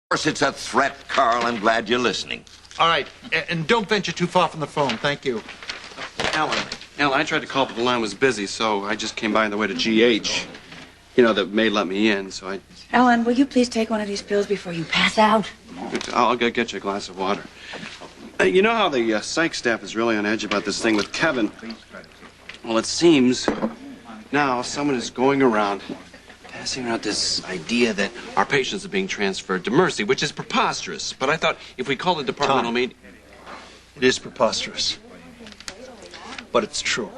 Of course, it's a threat, Carl. I'm glad you're listening. All right, and don't venture too far from the phone. Thank you. Alan, I tried to call, but the line was busy, so I just came by on the way to GH. You know, the maid let me in, so I... Alan, will you please take one of these pills before you pass out? I'll go get you a glass of water. You know how the psych staff is really on edge about this thing with Kevin? Well, it seems now someone is going around passing out this idea that our patients are being transferred to Mercy, which is preposterous. But I thought if we call the departmental meeting... It is preposterous. But it's true.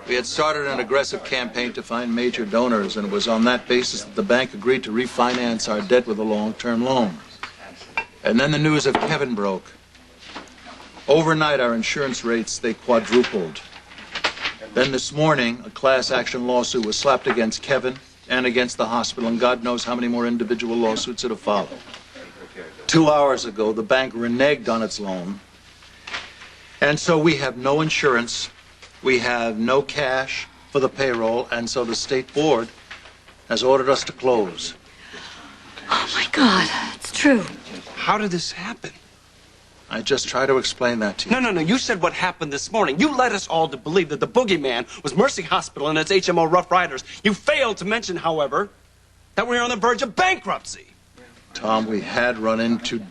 We had started an aggressive campaign to find major donors, and it was on that basis that the bank agreed to refinance our debt with a long-term loan. And then the news of Kevin broke. Overnight, our insurance rates, they quadrupled. Then this morning, a class action lawsuit was slapped against Kevin and against the hospital, and God knows how many more individual lawsuits that have followed. 2 hours ago, the bank reneged on its loan, and so we have no insurance, we have no cash for the payroll, and so the state board has ordered us to close. Oh, my God, it's true. How did this happen? I just try to explain that to you. No. You said what happened this morning. You led us all to believe that the boogeyman was Mercy Hospital and its HMO Rough Riders. You failed to mention, however, that we were on the verge of bankruptcy. Tom, we had run into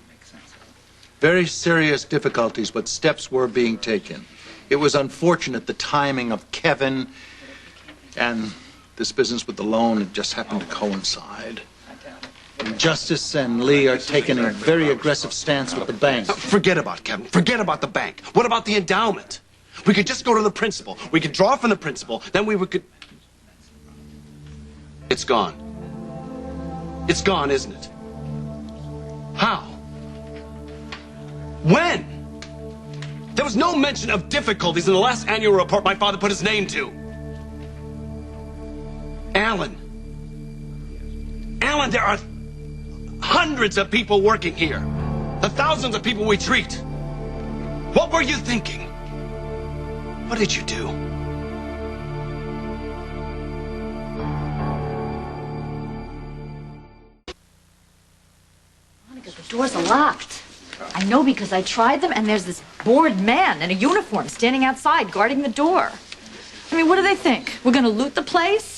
very serious difficulties, but steps were being taken. It was unfortunate the timing of Kevin and this business with the loan. It just happened to coincide. Justice and Lee are taking a very aggressive stance with the bank. Forget about Kevin. Forget about the bank. What about the endowment? We could just go to the principal. We could draw from the principal. Then we could... It's gone. It's gone, isn't it? How? When? There was no mention of difficulties in the last annual report my father put his name to. Alan, there are hundreds of people working here. The thousands of people we treat. What were you thinking? What did you do? Monica, the doors are locked. I know because I tried them, and there's this bored man in a uniform standing outside guarding the door. I mean, what do they think? We're going to loot the place?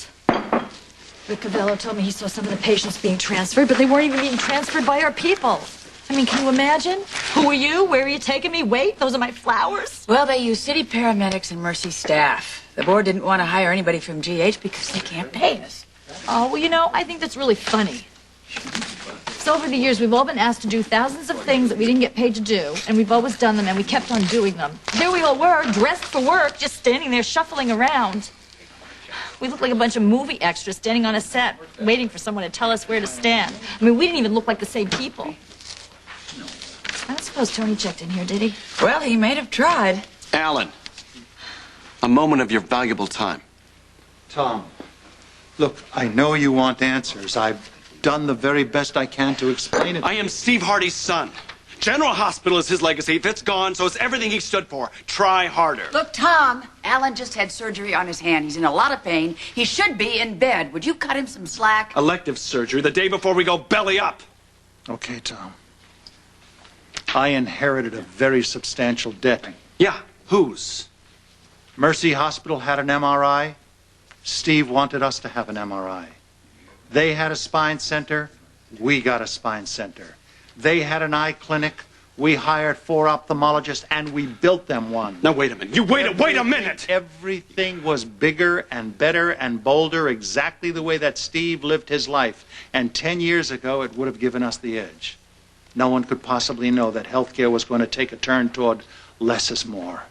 Rick Cavello told me he saw some of the patients being transferred, but they weren't even being transferred by our people. I mean, can you imagine? Who are you? Where are you taking me? Wait, those are my flowers? Well, they use city paramedics and Mercy staff. The board didn't want to hire anybody from GH because they can't pay us. Oh, well, you know, I think that's really funny. So over the years, we've all been asked to do thousands of things that we didn't get paid to do, and we've always done them, and we kept on doing them. There we all were, dressed for work, just standing there shuffling around. We looked like a bunch of movie extras standing on a set, waiting for someone to tell us where to stand. I mean, we didn't even look like the same people. I don't suppose Tony checked in here, did he? Well, he may have tried. Alan, a moment of your valuable time. Tom, look, I know you want answers. I've done the very best I can to explain it. I am Steve Hardy's son. General Hospital is his legacy. If it's gone, so it's everything he stood for. Try harder. Look, Tom, Alan just had surgery on his hand. He's in a lot of pain. He should be in bed. Would you cut him some slack? Elective surgery the day before we go belly up. Okay, Tom. I inherited a very substantial debt. Yeah, whose? Mercy Hospital had an MRI. Steve wanted us to have an MRI. They had a spine center. We got a spine center. They had an eye clinic. We hired 4 ophthalmologists, and we built them one. Now, wait a minute. You wait a minute! Everything was bigger and better and bolder, exactly the way that Steve lived his life. And 10 years ago, it would have given us the edge. No one could possibly know that healthcare was going to take a turn toward less is more.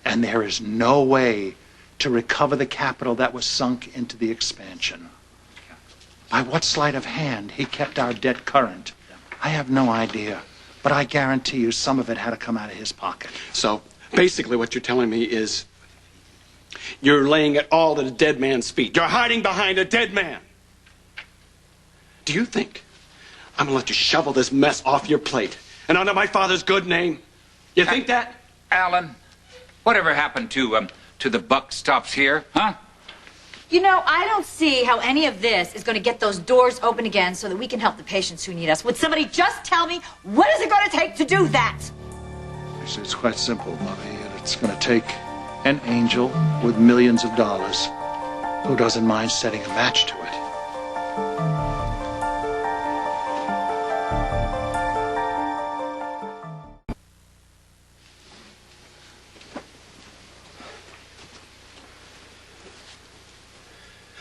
And there is no way to recover the capital that was sunk into the expansion. By what sleight of hand he kept our debt current, I have no idea. But I guarantee you some of it had to come out of his pocket. So, basically what you're telling me is you're laying it all at a dead man's feet. You're hiding behind a dead man. Do you think I'm going to let you shovel this mess off your plate and under my father's good name? You think that? Alan, whatever happened to the buck stops here, huh? You know, I don't see how any of this is going to get those doors open again so that we can help the patients who need us. Would somebody just tell me what is it going to take to do that? Actually, it's quite simple, Bobby. It's going to take an angel with millions of dollars who doesn't mind setting a match to it.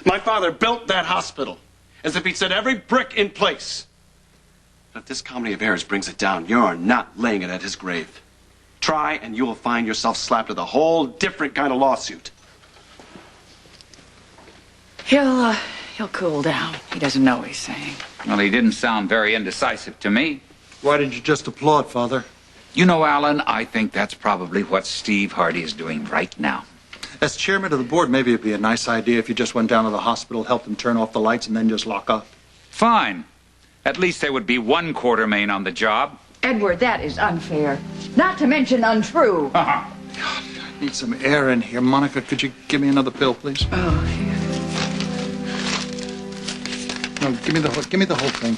My father built that hospital as if he'd set every brick in place. But if this comedy of errors brings it down, you're not laying it at his grave. Try, and you will find yourself slapped with a whole different kind of lawsuit. He'll cool down. He doesn't know what he's saying. Well, he didn't sound very indecisive to me. Why didn't you just applaud, Father? You know, Alan, I think that's probably what Steve Hardy is doing right now. As chairman of the board, maybe it'd be a nice idea if you just went down to the hospital, helped them turn off the lights, and then just lock up. Fine. At least there would be one quarter main on the job. Edward, that is unfair. Not to mention untrue. I need some air in here. Monica, could you give me another pill, please? Oh, here. No, give me the whole thing.